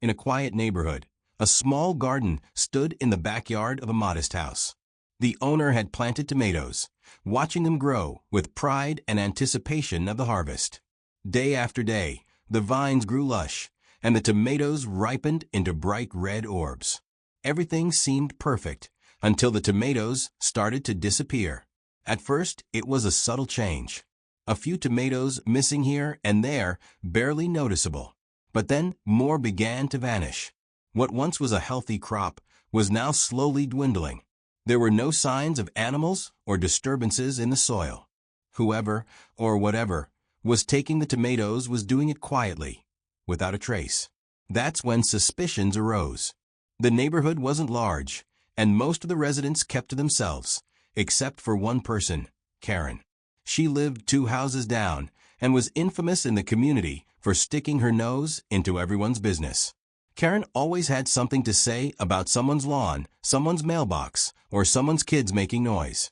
In a quiet neighborhood, a small garden stood in the backyard of a modest house. The owner had planted tomatoes, watching them grow with pride and anticipation of the harvest. Day after day, the vines grew lush, and the tomatoes ripened into bright red orbs. Everything seemed perfect until the tomatoes started to disappear. At first, it was a subtle change. A few tomatoes missing here and there, barely noticeable. But then more began to vanish. What once was a healthy crop was now slowly dwindling. There were no signs of animals or disturbances in the soil. Whoever, or whatever, was taking the tomatoes was doing it quietly, without a trace. That's when suspicions arose. The neighborhood wasn't large, and most of the residents kept to themselves, except for one person, Karen. She lived 2 houses down and was infamous in the community for sticking her nose into everyone's business. Karen always had something to say about someone's lawn, someone's mailbox, or someone's kids making noise.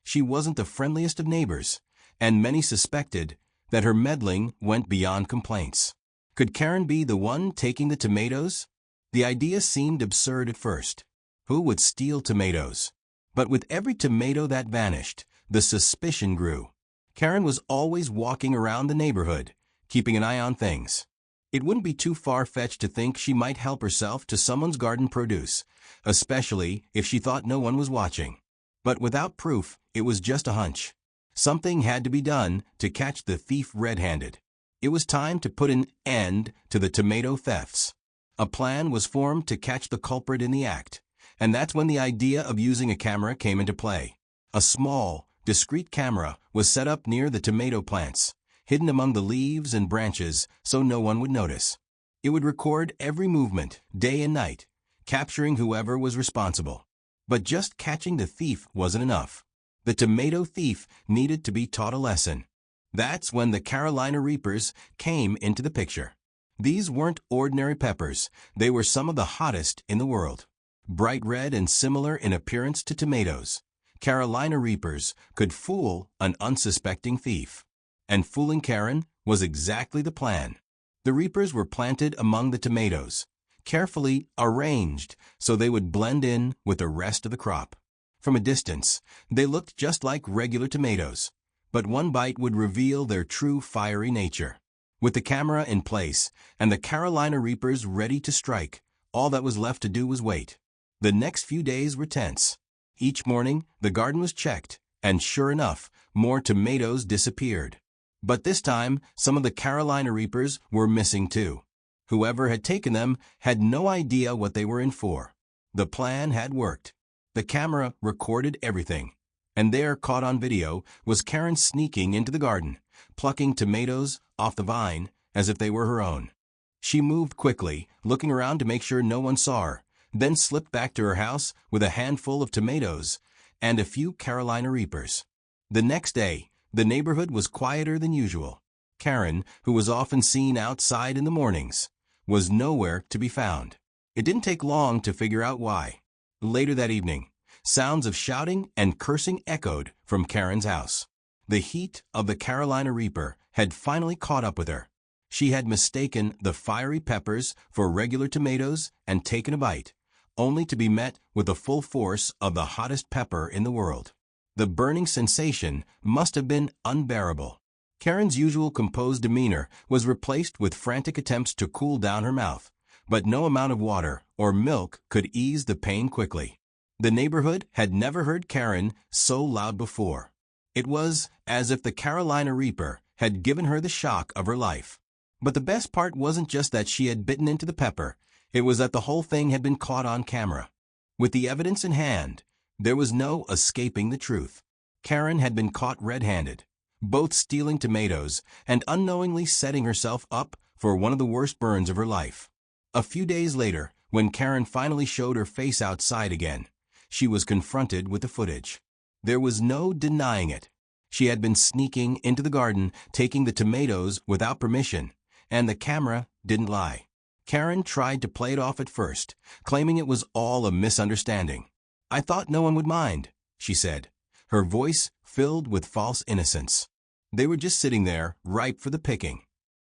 She wasn't the friendliest of neighbors, and many suspected that her meddling went beyond complaints. Could Karen be the one taking the tomatoes? The idea seemed absurd at first. Who would steal tomatoes? But with every tomato that vanished, the suspicion grew. Karen was always walking around the neighborhood, keeping an eye on things. It wouldn't be too far-fetched to think she might help herself to someone's garden produce, especially if she thought no one was watching. But without proof, it was just a hunch. Something had to be done to catch the thief red-handed. It was time to put an end to the tomato thefts. A plan was formed to catch the culprit in the act, and that's when the idea of using a camera came into play. A small, discreet camera was set up near the tomato plants, hidden among the leaves and branches so no one would notice. It would record every movement, day and night, capturing whoever was responsible. But just catching the thief wasn't enough. The tomato thief needed to be taught a lesson. That's when the Carolina Reapers came into the picture. These weren't ordinary peppers, they were some of the hottest in the world. Bright red and similar in appearance to tomatoes, Carolina Reapers could fool an unsuspecting thief. And fooling Karen was exactly the plan. The Reapers were planted among the tomatoes, carefully arranged so they would blend in with the rest of the crop. From a distance, they looked just like regular tomatoes, but one bite would reveal their true fiery nature. With the camera in place and the Carolina Reapers ready to strike, all that was left to do was wait. The next few days were tense. Each morning, the garden was checked, and sure enough, more tomatoes disappeared. But this time, some of the Carolina Reapers were missing too. Whoever had taken them had no idea what they were in for. The plan had worked. The camera recorded everything, and there, caught on video, was Karen sneaking into the garden, plucking tomatoes off the vine as if they were her own. She moved quickly, looking around to make sure no one saw her, then slipped back to her house with a handful of tomatoes and a few Carolina Reapers. The next day, the neighborhood was quieter than usual. Karen, who was often seen outside in the mornings, was nowhere to be found. It didn't take long to figure out why. Later that evening, sounds of shouting and cursing echoed from Karen's house. The heat of the Carolina Reaper had finally caught up with her. She had mistaken the fiery peppers for regular tomatoes and taken a bite, only to be met with the full force of the hottest pepper in the world. The burning sensation must have been unbearable. Karen's usual composed demeanor was replaced with frantic attempts to cool down her mouth, but no amount of water or milk could ease the pain quickly. The neighborhood had never heard Karen so loud before. It was as if the Carolina Reaper had given her the shock of her life. But the best part wasn't just that she had bitten into the pepper, it was that the whole thing had been caught on camera. With the evidence in hand, there was no escaping the truth. Karen had been caught red-handed, both stealing tomatoes and unknowingly setting herself up for one of the worst burns of her life. A few days later, when Karen finally showed her face outside again, she was confronted with the footage. There was no denying it. She had been sneaking into the garden, taking the tomatoes without permission, and the camera didn't lie. Karen tried to play it off at first, claiming it was all a misunderstanding. "I thought no one would mind," she said, her voice filled with false innocence. They were just sitting there, ripe for the picking.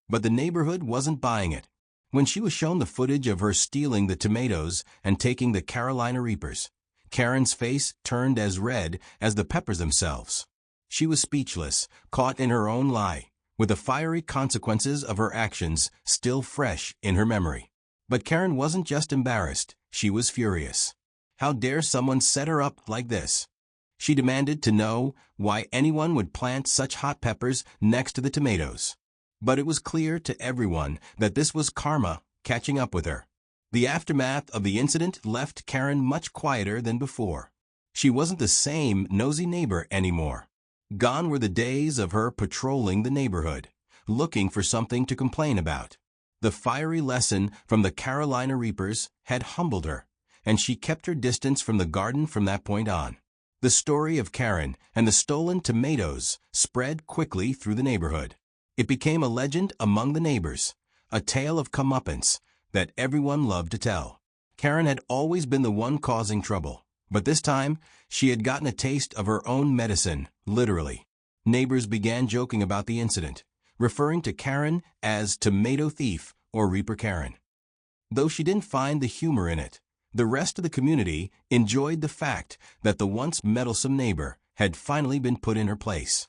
But the neighborhood wasn't buying it. When she was shown the footage of her stealing the tomatoes and taking the Carolina Reapers, Karen's face turned as red as the peppers themselves. She was speechless, caught in her own lie, with the fiery consequences of her actions still fresh in her memory. But Karen wasn't just embarrassed, she was furious. How dare someone set her up like this? She demanded to know why anyone would plant such hot peppers next to the tomatoes. But it was clear to everyone that this was karma catching up with her. The aftermath of the incident left Karen much quieter than before. She wasn't the same nosy neighbor anymore. Gone were the days of her patrolling the neighborhood, looking for something to complain about. The fiery lesson from the Carolina Reapers had humbled her, and she kept her distance from the garden from that point on. The story of Karen and the stolen tomatoes spread quickly through the neighborhood. It became a legend among the neighbors, a tale of comeuppance that everyone loved to tell. Karen had always been the one causing trouble, but this time she had gotten a taste of her own medicine, literally. Neighbors began joking about the incident, referring to Karen as Tomato Thief or Reaper Karen. Though she didn't find the humor in it, the rest of the community enjoyed the fact that the once meddlesome neighbor had finally been put in her place.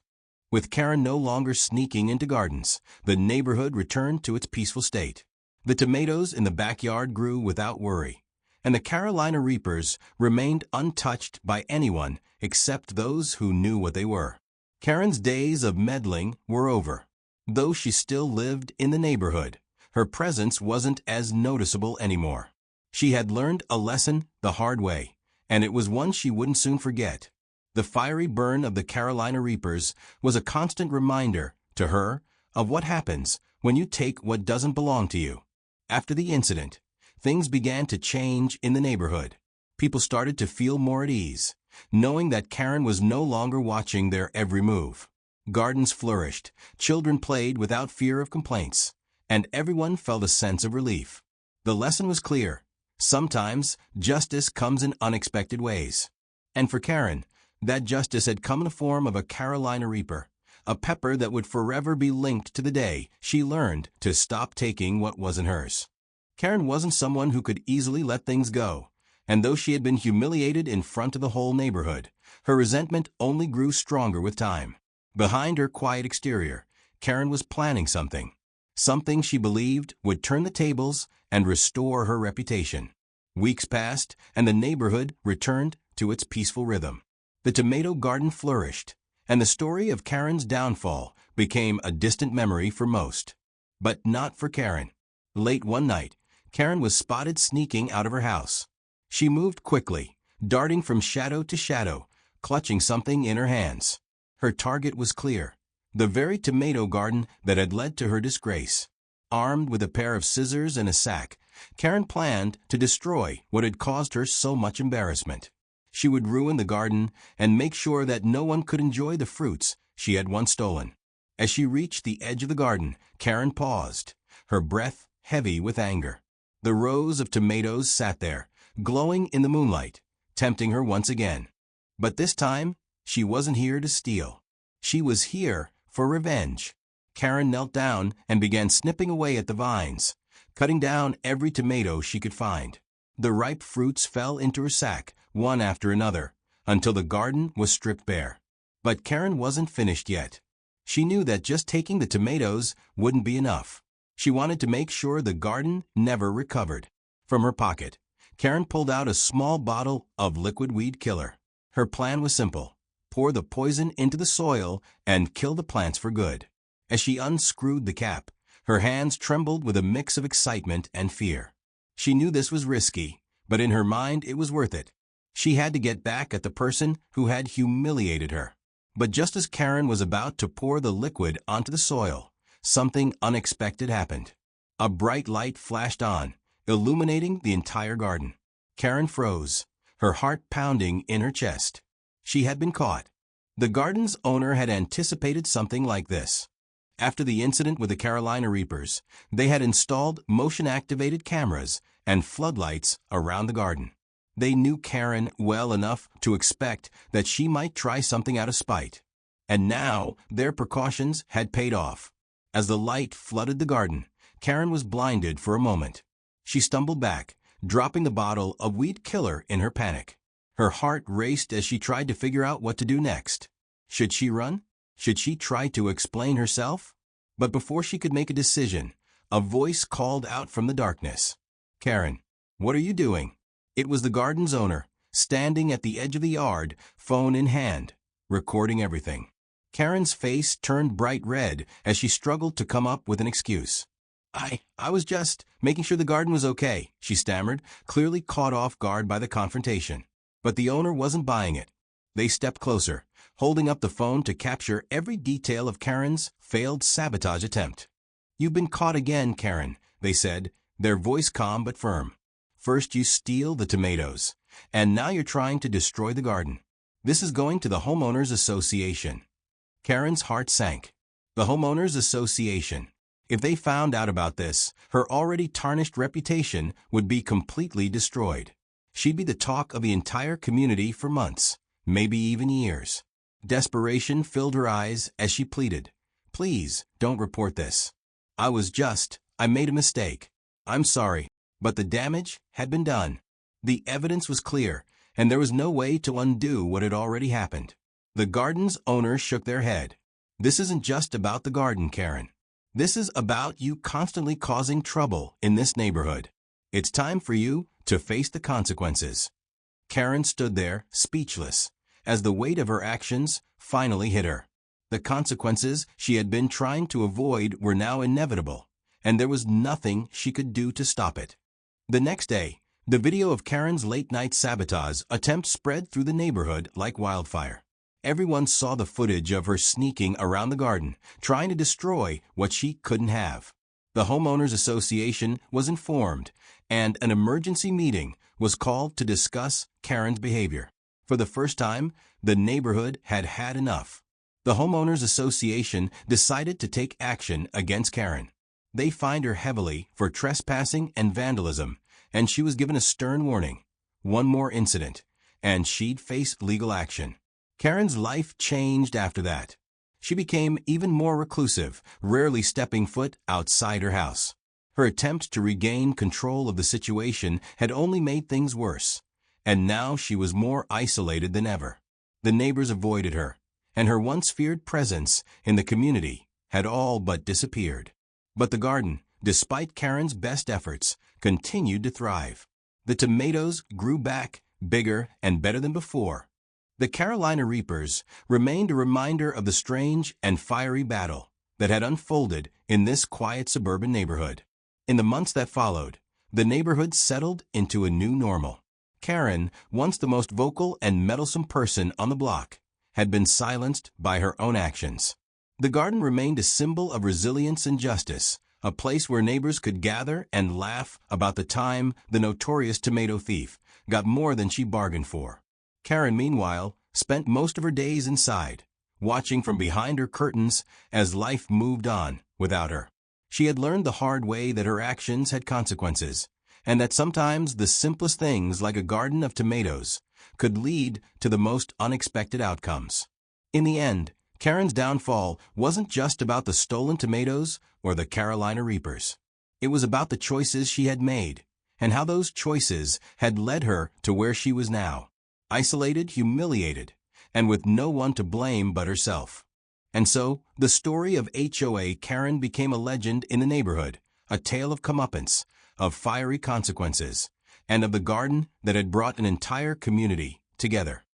With Karen no longer sneaking into gardens, the neighborhood returned to its peaceful state. The tomatoes in the backyard grew without worry, and the Carolina Reapers remained untouched by anyone except those who knew what they were. Karen's days of meddling were over. Though she still lived in the neighborhood, her presence wasn't as noticeable anymore. She had learned a lesson the hard way, and it was one she wouldn't soon forget. The fiery burn of the Carolina Reapers was a constant reminder to her of what happens when you take what doesn't belong to you. After the incident, things began to change in the neighborhood. People started to feel more at ease, knowing that Karen was no longer watching their every move. Gardens flourished, children played without fear of complaints, and everyone felt a sense of relief. The lesson was clear. Sometimes justice comes in unexpected ways. And for Karen, that justice had come in the form of a Carolina Reaper, a pepper that would forever be linked to the day she learned to stop taking what wasn't hers. Karen wasn't someone who could easily let things go, and though she had been humiliated in front of the whole neighborhood, her resentment only grew stronger with time. Behind her quiet exterior, Karen was planning something she believed would turn the tables and restore her reputation. Weeks passed, and the neighborhood returned to its peaceful rhythm. The tomato garden flourished, and the story of Karen's downfall became a distant memory for most. But not for Karen. Late one night, Karen was spotted sneaking out of her house. She moved quickly, darting from shadow to shadow, clutching something in her hands. Her target was clear, the very tomato garden that had led to her disgrace. Armed with a pair of scissors and a sack, Karen planned to destroy what had caused her so much embarrassment. She would ruin the garden and make sure that no one could enjoy the fruits she had once stolen. As she reached the edge of the garden, Karen paused, her breath heavy with anger. The rows of tomatoes sat there, glowing in the moonlight, tempting her once again. But this time, she wasn't here to steal. She was here for revenge. Karen knelt down and began snipping away at the vines, cutting down every tomato she could find. The ripe fruits fell into her sack, one after another, until the garden was stripped bare. But Karen wasn't finished yet. She knew that just taking the tomatoes wouldn't be enough. She wanted to make sure the garden never recovered. From her pocket, Karen pulled out a small bottle of liquid weed killer. Her plan was simple: pour the poison into the soil and kill the plants for good. As she unscrewed the cap, her hands trembled with a mix of excitement and fear. She knew this was risky, but in her mind it was worth it. She had to get back at the person who had humiliated her. But just as Karen was about to pour the liquid onto the soil, something unexpected happened. A bright light flashed on, illuminating the entire garden. Karen froze, her heart pounding in her chest. She had been caught. The garden's owner had anticipated something like this. After the incident with the Carolina Reapers, they had installed motion-activated cameras and floodlights around the garden. They knew Karen well enough to expect that she might try something out of spite. And now their precautions had paid off. As the light flooded the garden, Karen was blinded for a moment. She stumbled back, dropping the bottle of weed killer in her panic. Her heart raced as she tried to figure out what to do next. Should she run? Should she try to explain herself? But before she could make a decision, a voice called out from the darkness. "Karen, what are you doing?" It was the garden's owner, standing at the edge of the yard, phone in hand, recording everything. Karen's face turned bright red as she struggled to come up with an excuse. I was just making sure the garden was okay," she stammered, clearly caught off guard by the confrontation. But the owner wasn't buying it. They stepped closer, holding up the phone to capture every detail of Karen's failed sabotage attempt. "You've been caught again, Karen," they said, their voice calm but firm. "First you steal the tomatoes, and now you're trying to destroy the garden. This is going to the Homeowners Association." Karen's heart sank. The Homeowners Association. If they found out about this, her already tarnished reputation would be completely destroyed. She'd be the talk of the entire community for months, maybe even years. Desperation filled her eyes as she pleaded, "Please, don't report this. I made a mistake. I'm sorry." But the damage had been done. The evidence was clear, and there was no way to undo what had already happened. The garden's owner shook their head. "This isn't just about the garden, Karen. This is about you constantly causing trouble in this neighborhood. It's time for you to face the consequences." Karen stood there, speechless, as the weight of her actions finally hit her. The consequences she had been trying to avoid were now inevitable, and there was nothing she could do to stop it. The next day, the video of Karen's late-night sabotage attempt spread through the neighborhood like wildfire. Everyone saw the footage of her sneaking around the garden, trying to destroy what she couldn't have. The Homeowners Association was informed, and an emergency meeting was called to discuss Karen's behavior. For the first time, the neighborhood had had enough. The Homeowners Association decided to take action against Karen. They fined her heavily for trespassing and vandalism, and she was given a stern warning. One more incident, and she'd face legal action. Karen's life changed after that. She became even more reclusive, rarely stepping foot outside her house. Her attempt to regain control of the situation had only made things worse, and now she was more isolated than ever. The neighbors avoided her, and her once feared presence in the community had all but disappeared. But the garden, despite Karen's best efforts, continued to thrive. The tomatoes grew back, bigger and better than before. The Carolina Reapers remained a reminder of the strange and fiery battle that had unfolded in this quiet suburban neighborhood. In the months that followed, the neighborhood settled into a new normal. Karen, once the most vocal and meddlesome person on the block, had been silenced by her own actions. The garden remained a symbol of resilience and justice, a place where neighbors could gather and laugh about the time the notorious tomato thief got more than she bargained for. Karen, meanwhile, spent most of her days inside, watching from behind her curtains as life moved on without her. She had learned the hard way that her actions had consequences, and that sometimes the simplest things like a garden of tomatoes could lead to the most unexpected outcomes. In the end, Karen's downfall wasn't just about the stolen tomatoes or the Carolina Reapers. It was about the choices she had made, and how those choices had led her to where she was now. Isolated, humiliated, and with no one to blame but herself. And so, the story of HOA Karen became a legend in the neighborhood, a tale of comeuppance, of fiery consequences, and of the garden that had brought an entire community together.